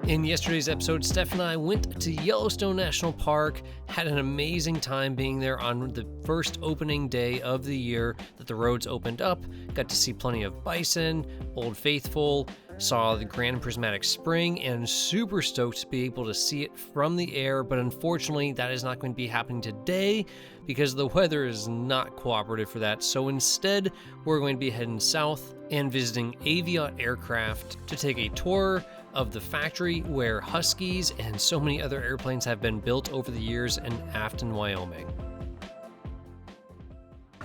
In yesterday's episode, Steph and I went to Yellowstone National Park, had an amazing time being there on the first opening day of the year that the roads opened up, got to see plenty of bison, Old Faithful, saw the Grand Prismatic Spring, and super stoked to be able to see it from the air, but unfortunately that is not going to be happening today because the weather is not cooperative for that. So instead, we're going to be heading south and visiting Aviat Aircraft to take a tour of the factory where Huskies and so many other airplanes have been built over the years in Afton, Wyoming.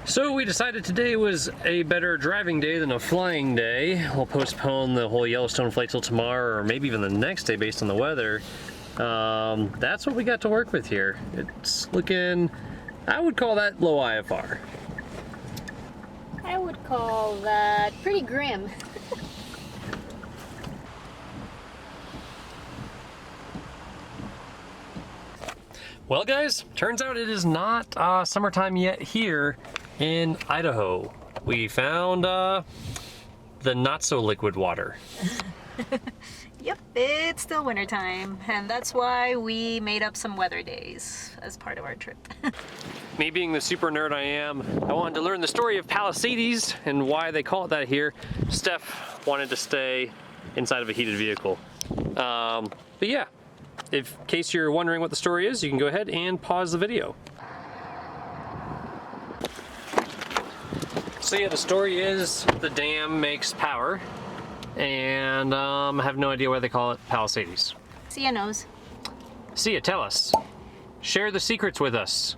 So we decided today was a better driving day than a flying day. We'll postpone the whole Yellowstone flight till tomorrow or maybe even the next day based on the weather. That's what we got to work with here. It's looking, I would call that low IFR. I would call that pretty grim. Well guys, turns out it is not summertime yet here in Idaho. We found the not so liquid water. Yep, it's still wintertime, and that's why we made up some weather days as part of our trip. Me being the super nerd I am, I wanted to learn the story of Palisades and why they call it that here. Steph wanted to stay inside of a heated vehicle. But yeah, in case you're wondering what the story is, you can go ahead and pause the video. So yeah, the story is the dam makes power, and I have no idea why they call it Palisades. Sia knows. Sia, tell us. Share the secrets with us.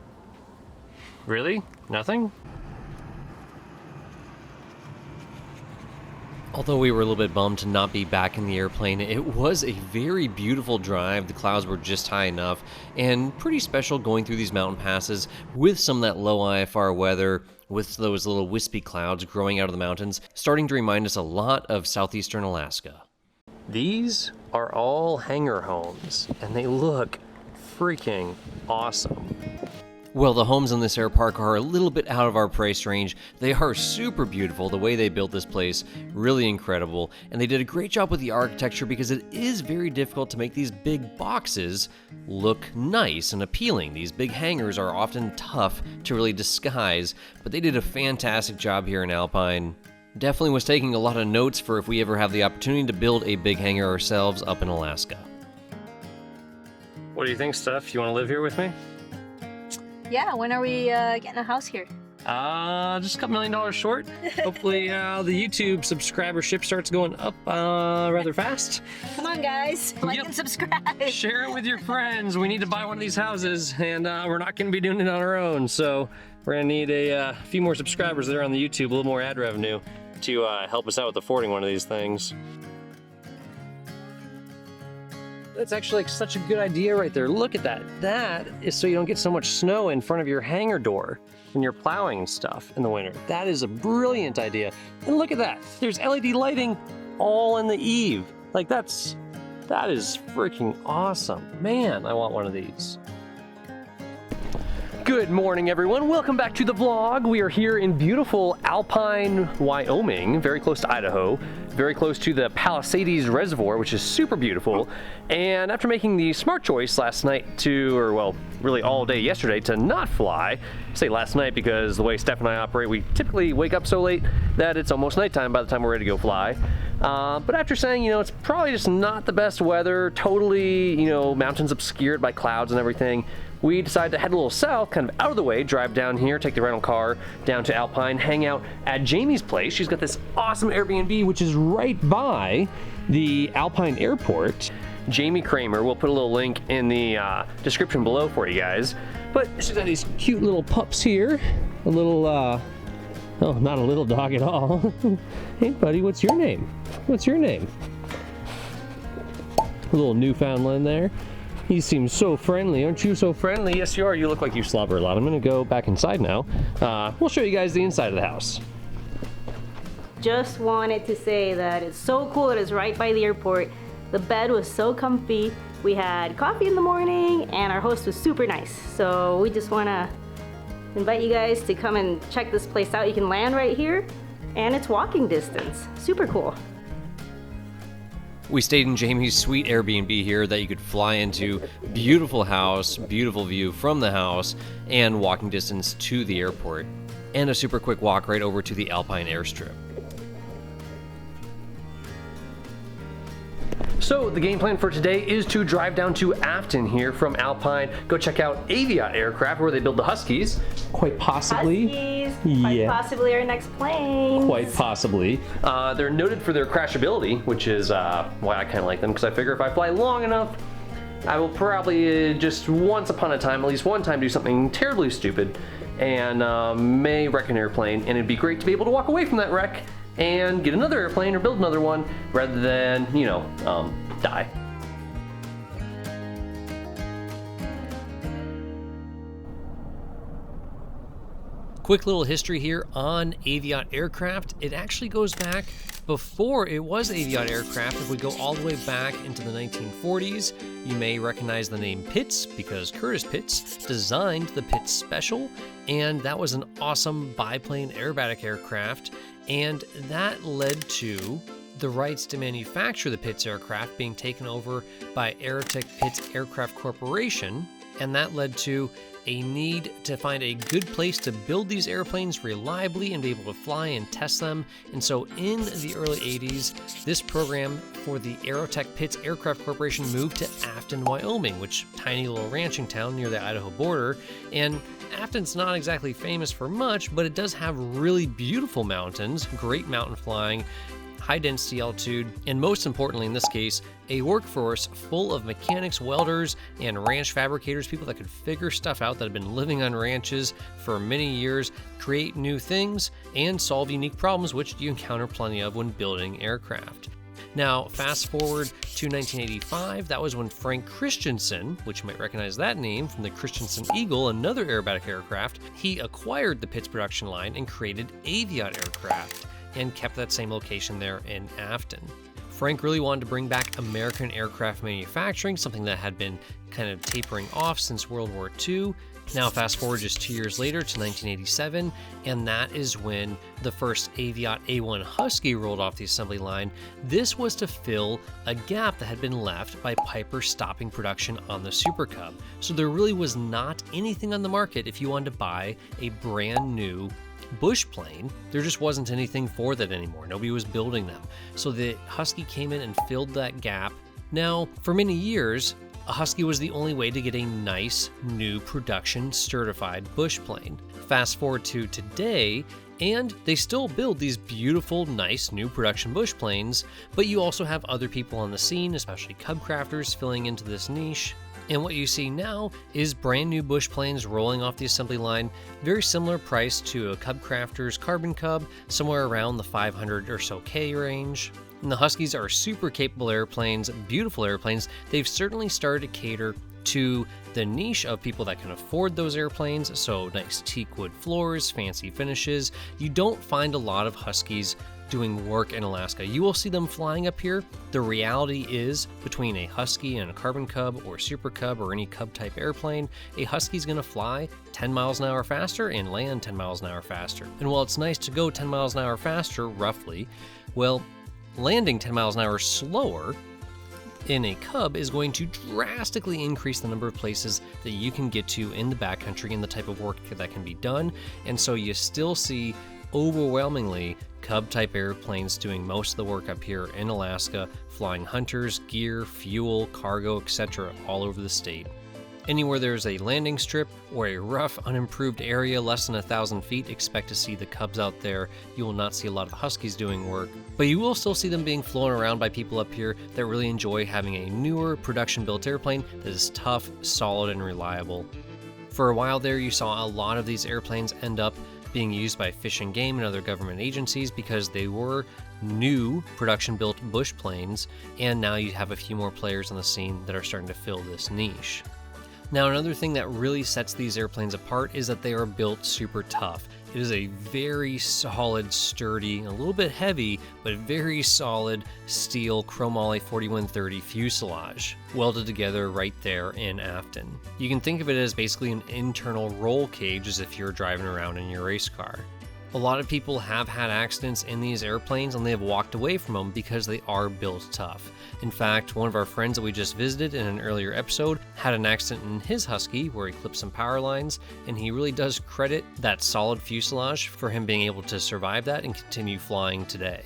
Really? Nothing? Although we were a little bit bummed to not be back in the airplane, it was a very beautiful drive. The clouds were just high enough and pretty special going through these mountain passes with some of that low IFR weather, with those little wispy clouds growing out of the mountains, starting to remind us a lot of southeastern Alaska. These are all hangar homes, and they look freaking awesome. Well, the homes in this air park are a little bit out of our price range. They are super beautiful. The way they built this place, really incredible. And they did a great job with the architecture because it is very difficult to make these big boxes look nice and appealing. These big hangars are often tough to really disguise, but they did a fantastic job here in Alpine. Definitely was taking a lot of notes for if we ever have the opportunity to build a big hangar ourselves up in Alaska. What do you think, Steph? You want to live here with me? Yeah, when are we getting a house here? Just a couple $1 million short. Hopefully the YouTube subscribership starts going up rather fast. Come on guys, like and subscribe. Share it with your friends. We need to buy one of these houses, and we're not going to be doing it on our own. So we're going to need a few more subscribers there on the YouTube, a little more ad revenue to help us out with affording one of these things. That's actually like such a good idea right there. Look at that. That is so you don't get so much snow in front of your hangar door when you're plowing and stuff in the winter. That is a brilliant idea. And look at that. There's LED lighting all in the eave. Like that is freaking awesome. Man, I want one of these. Good morning, everyone. Welcome back to the vlog. We are here in beautiful Alpine, Wyoming, very close to Idaho, very close to the Palisades Reservoir, which is super beautiful. And after making the smart choice last night to, or well, really all day yesterday to not fly, I say last night because the way Steph and I operate, we typically wake up so late that it's almost nighttime by the time we're ready to go fly. But after saying, you know, it's probably just not the best weather, totally, you know, mountains obscured by clouds and everything, we decided to head a little south, kind of out of the way, drive down here, take the rental car down to Alpine, hang out at Jamie's place. She's got this awesome Airbnb, which is right by the Alpine airport. Jamie Kramer, we'll put a little link in the description below for you guys. But she's got these cute little pups here. A little, oh, not a little dog at all. Hey buddy, what's your name? What's your name? A little Newfoundland there. He seems so friendly. Aren't you so friendly? Yes, you are. You look like you slobber a lot. I'm going to go back inside now. We'll show you guys the inside of the house. Just wanted to say that it's so cool that it's right by the airport. The bed was so comfy. We had coffee in the morning and our host was super nice. So we just want to invite you guys to come and check this place out. You can land right here and it's walking distance. Super cool. We stayed in Jamie's sweet Airbnb here that you could fly into. Beautiful house, beautiful view from the house, and walking distance to the airport. And a super quick walk right over to the Alpine Airstrip. So the game plan for today is to drive down to Afton here from Alpine, go check out Aviat Aircraft where they build the Huskies. Quite possibly. Huskies, quite possibly our next plane. Quite possibly. They're noted for their crashability, which is why I kind of like them, because I figure if I fly long enough, I will probably just once upon a time, at least one time, do something terribly stupid and may wreck an airplane, and it'd be great to be able to walk away from that wreck and get another airplane or build another one rather than, you know, die. Quick little history here on Aviat Aircraft. It actually goes back before it was Aviat Aircraft. If we go all the way back into the 1940s, you may recognize the name Pitts because Curtis Pitts designed the Pitts Special, and that was an awesome biplane aerobatic aircraft, and that led to the rights to manufacture the Pitts aircraft being taken over by Aerotech Pitts Aircraft Corporation, and that led to a need to find a good place to build these airplanes reliably and be able to fly and test them. And so in the early 80s, this program for the Aerotech Pitts Aircraft Corporation moved to Afton, Wyoming, which tiny little ranching town near the Idaho border. And Afton's not exactly famous for much, but it does have really beautiful mountains, great mountain flying, high density altitude, and most importantly in this case, a workforce full of mechanics, welders, and ranch fabricators, people that could figure stuff out that have been living on ranches for many years, create new things, and solve unique problems, which you encounter plenty of when building aircraft. Now, fast forward to 1985, that was when Frank Christensen, which you might recognize that name from the Christensen Eagle, another aerobatic aircraft, he acquired the Pitts production line and created Aviat Aircraft, and kept that same location there in Afton. Frank really wanted to bring back American aircraft manufacturing, something that had been kind of tapering off since World War II. Now fast forward just 2 years later to 1987, and that is when the first Aviat A1 Husky rolled off the assembly line. This was to fill a gap that had been left by Piper stopping production on the Super Cub. So there really was not anything on the market if you wanted to buy a brand new bush plane. There just wasn't anything for that anymore. Nobody was building them. So the Husky came in and filled that gap. Now, for many years, a Husky was the only way to get a nice, new production certified bush plane. Fast forward to today, and they still build these beautiful, nice new production bush planes, but you also have other people on the scene, especially Cub crafters, filling into this niche. And what you see now is brand new bush planes rolling off the assembly line, very similar price to a Cub Crafter's Carbon Cub, somewhere around the 500 or so K range. And the Huskies are super capable airplanes, beautiful airplanes. They've certainly started to cater to the niche of people that can afford those airplanes, so nice teak wood floors, fancy finishes. You don't find a lot of Huskies doing work in Alaska. You will see them flying up here. The reality is, between a Husky and a Carbon Cub or Super Cub or any Cub type airplane, a Husky's gonna fly 10 miles an hour faster and land 10 miles an hour faster. And while it's nice to go 10 miles an hour faster, roughly, well, landing 10 miles an hour slower in a Cub is going to drastically increase the number of places that you can get to in the backcountry and the type of work that can be done. And so you still see overwhelmingly Cub type airplanes doing most of the work up here in Alaska, flying hunters, gear, fuel, cargo, etc. all over the state. Anywhere there's a landing strip or a rough, unimproved area less than 1,000 feet, expect to see the Cubs out there. You will not see a lot of the Huskies doing work, but you will still see them being flown around by people up here that really enjoy having a newer production-built airplane that is tough, solid, and reliable. For a while there, you saw a lot of these airplanes end up being used by Fish and Game and other government agencies because they were new production-built bush planes, and now you have a few more players on the scene that are starting to fill this niche. Now, another thing that really sets these airplanes apart is that they are built super tough. It is a very solid, sturdy, a little bit heavy, but very solid steel chromoly 4130 fuselage, welded together right there in Afton. You can think of it as basically an internal roll cage as if you're driving around in your race car. A lot of people have had accidents in these airplanes and they have walked away from them because they are built tough. In fact, one of our friends that we just visited in an earlier episode had an accident in his Husky where he clipped some power lines, and he really does credit that solid fuselage for him being able to survive that and continue flying today.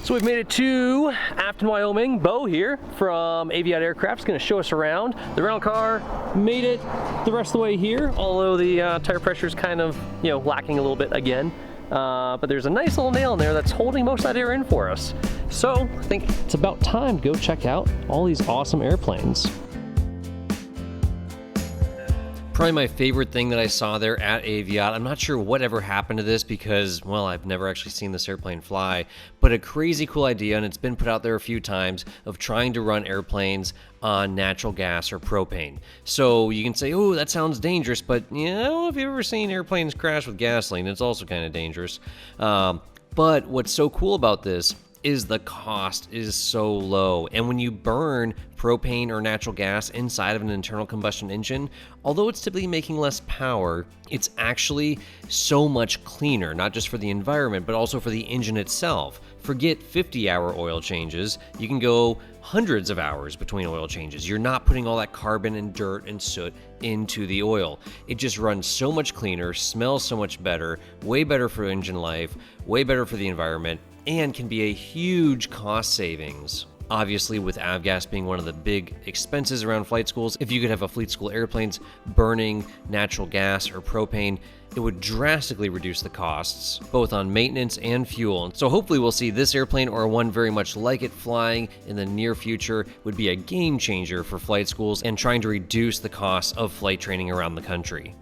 So we've made it to Afton, Wyoming. Bo here from Aviat Aircraft is going to show us around. The rental car made it the rest of the way here, although the tire pressure is kind of, lacking a little bit again. But there's a nice little nail in there that's holding most of that air in for us. So I think it's about time to go check out all these awesome airplanes. Probably my favorite thing that I saw there at Aviat. I'm not sure whatever happened to this because, well, I've never actually seen this airplane fly, but a crazy cool idea, and it's been put out there a few times, of trying to run airplanes on natural gas or propane. So you can say, oh, that sounds dangerous, but if you've ever seen airplanes crash with gasoline, it's also kind of dangerous. But what's so cool about this is the cost is so low. And when you burn propane or natural gas inside of an internal combustion engine, although it's typically making less power, it's actually so much cleaner, not just for the environment, but also for the engine itself. Forget 50-hour oil changes. You can go hundreds of hours between oil changes. You're not putting all that carbon and dirt and soot into the oil. It just runs so much cleaner, smells so much better, way better for engine life, way better for the environment, and can be a huge cost savings. Obviously, with avgas being one of the big expenses around flight schools, if you could have a fleet school airplanes burning natural gas or propane, it would drastically reduce the costs, both on maintenance and fuel. So hopefully we'll see this airplane or one very much like it flying in the near future. Would be a game changer for flight schools and trying to reduce the costs of flight training around the country.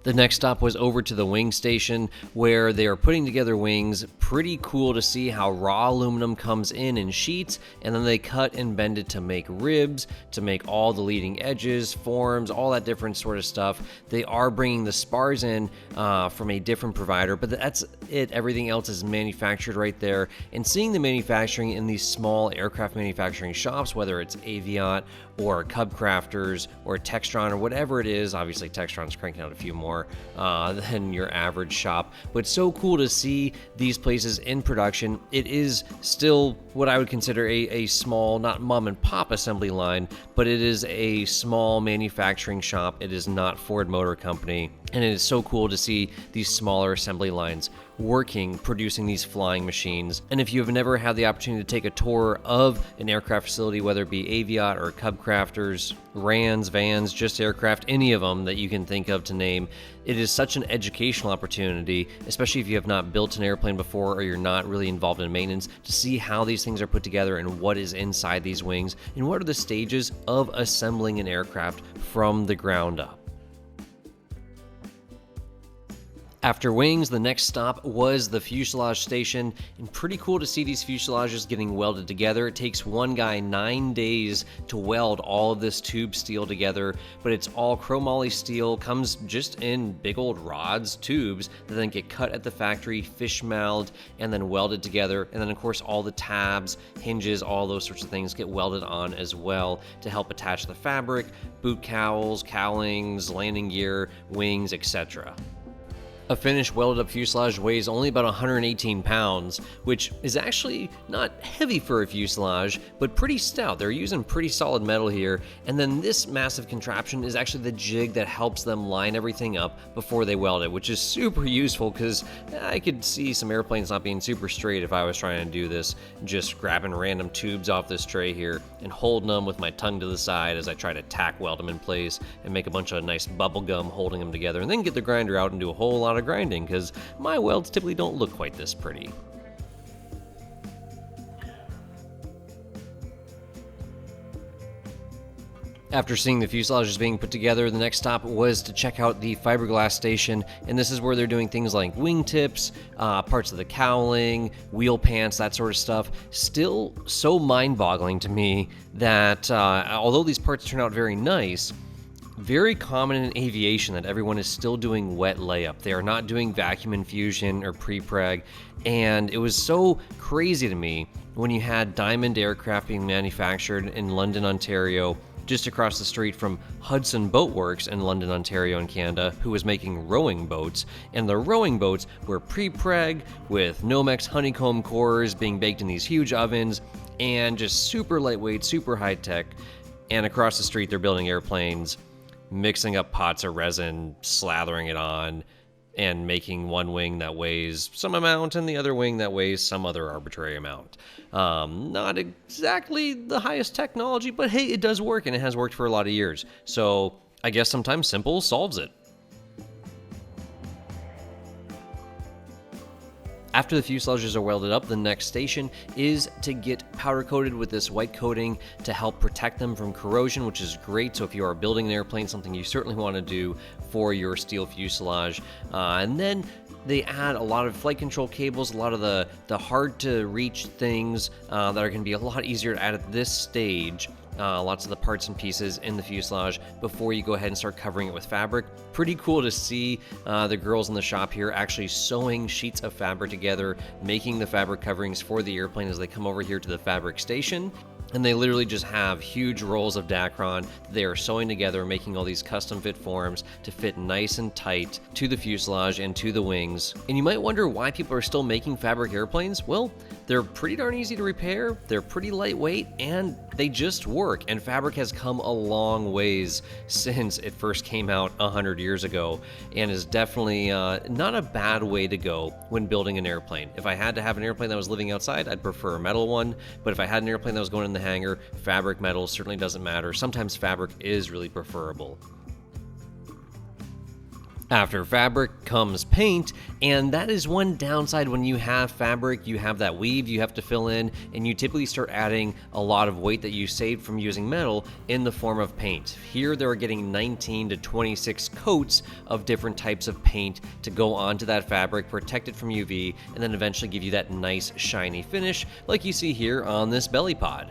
The next stop was over to the wing station where they are putting together wings. Pretty cool to see how raw aluminum comes in sheets, and then they cut and bend it to make ribs, to make all the leading edges, forms, all that different sort of stuff. They are bringing the spars in from a different provider, but that's it. Everything else is manufactured right there. And seeing the manufacturing in these small aircraft manufacturing shops, whether it's Aviat or Cub Crafters or Textron or whatever it is, obviously Textron's cranking out a few more than your average shop, but it's so cool to see these places in production. It is still what I would consider a small, not mom and pop assembly line, but it is a small manufacturing shop. It is not Ford Motor Company, and it is so cool to see these smaller assembly lines working, producing these flying machines. And if you have never had the opportunity to take a tour of an aircraft facility, whether it be Aviat or Cub Crafters, Rans, Vans, just aircraft, any of them that you can think of to name, it is such an educational opportunity, especially if you have not built an airplane before or you're not really involved in maintenance, to see how these things are put together and what is inside these wings and what are the stages of assembling an aircraft from the ground up. After wings, the next stop was the fuselage station, and pretty cool to see these fuselages getting welded together. It takes one guy 9 days to weld all of this tube steel together, but it's all chromoly steel, comes just in big old rods, tubes, that then get cut at the factory, fish mouthed, and then welded together. And then of course all the tabs, hinges, all those sorts of things get welded on as well to help attach the fabric, boot cowls, cowlings, landing gear, wings, etc. A finished welded up fuselage weighs only about 118 pounds, which is actually not heavy for a fuselage, but pretty stout. They're using pretty solid metal here. And then this massive contraption is actually the jig that helps them line everything up before they weld it, which is super useful because I could see some airplanes not being super straight if I was trying to do this, just grabbing random tubes off this tray here and holding them with my tongue to the side as I try to tack weld them in place and make a bunch of nice bubble gum holding them together, and then get the grinder out and do a whole lot of grinding, because my welds typically don't look quite this pretty. After seeing the fuselages being put together, the next stop was to check out the fiberglass station, and this is where they're doing things like wingtips, parts of the cowling, wheel pants, that sort of stuff. Still so mind-boggling to me that although these parts turn out very nice, very common in aviation that everyone is still doing wet layup. They are not doing vacuum infusion or pre-preg, and it was so crazy to me when you had Diamond Aircraft being manufactured in London, Ontario, just across the street from Hudson Boat Works in London, Ontario in Canada, who was making rowing boats. And the rowing boats were pre-preg with Nomex honeycomb cores being baked in these huge ovens and just super lightweight, super high-tech. And across the street, they're building airplanes, mixing up pots of resin, slathering it on, and making one wing that weighs some amount and the other wing that weighs some other arbitrary amount. Not exactly the highest technology, but hey, it does work, and it has worked for a lot of years. So I guess sometimes simple solves it. After the fuselages are welded up, the next station is to get powder coated with this white coating to help protect them from corrosion, which is great. So if you are building an airplane, something you certainly want to do for your steel fuselage. And then they add a lot of flight control cables, a lot of the hard to reach things that are going to be a lot easier to add at this stage. Lots of the parts and pieces in the fuselage before you go ahead and start covering it with fabric. Pretty cool to see the girls in the shop here actually sewing sheets of fabric together, making the fabric coverings for the airplane as they come over here to the fabric station. And they literally just have huge rolls of Dacron that they are sewing together, making all these custom fit forms to fit nice and tight to the fuselage and to the wings. And you might wonder why people are still making fabric airplanes. Well, they're pretty darn easy to repair, they're pretty lightweight, and they just work. And fabric has come a long ways since it first came out 100 years ago, and is definitely not a bad way to go when building an airplane. If I had to have an airplane that was living outside, I'd prefer a metal one, but if I had an airplane that was going in the hangar, fabric metal certainly doesn't matter. Sometimes fabric is really preferable. After fabric comes paint, and that is one downside when you have fabric. You have that weave you have to fill in, and you typically start adding a lot of weight that you saved from using metal in the form of paint. Here they're getting 19 to 26 coats of different types of paint to go onto that fabric, protect it from UV, and then eventually give you that nice shiny finish like you see here on this belly pod.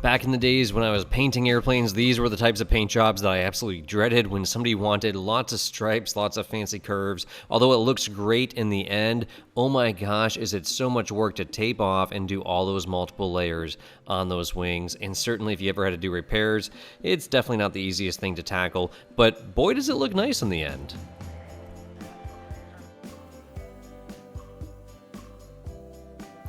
Back in the days when I was painting airplanes, these were the types of paint jobs that I absolutely dreaded when somebody wanted lots of stripes, lots of fancy curves. Although it looks great in the end, oh my gosh, is it so much work to tape off and do all those multiple layers on those wings. And certainly if you ever had to do repairs, it's definitely not the easiest thing to tackle, but boy does it look nice in the end.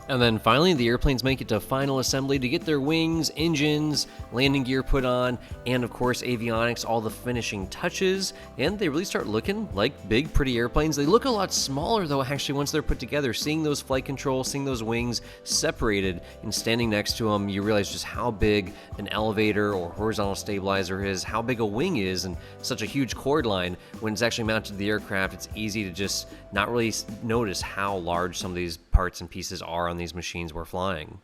And then finally, the airplanes make it to final assembly to get their wings, engines, landing gear put on, and of course avionics, all the finishing touches, and they really start looking like big, pretty airplanes. They look a lot smaller though, actually, once they're put together. Seeing those flight controls, seeing those wings separated and standing next to them, you realize just how big an elevator or horizontal stabilizer is, how big a wing is, and such a huge cord line. When it's actually mounted to the aircraft, it's easy to just not really notice how large some of these parts and pieces are on these machines we're flying.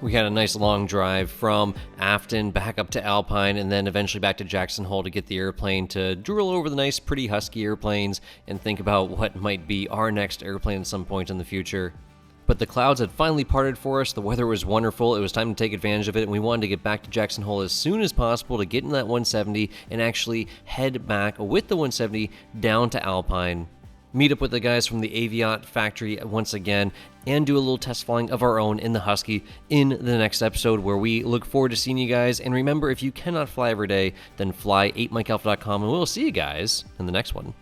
We had a nice long drive from Afton back up to Alpine and then eventually back to Jackson Hole to get the airplane to drool over the nice, pretty Husky airplanes and think about what might be our next airplane at some point in the future. But the clouds had finally parted for us, the weather was wonderful, it was time to take advantage of it, and we wanted to get back to Jackson Hole as soon as possible to get in that 170 and actually head back with the 170 down to Alpine. Meet up with the guys from the Aviat factory once again, and do a little test flying of our own in the Husky in the next episode, where we look forward to seeing you guys. And remember, if you cannot fly every day, then fly 8mikealpha.com, and we'll see you guys in the next one.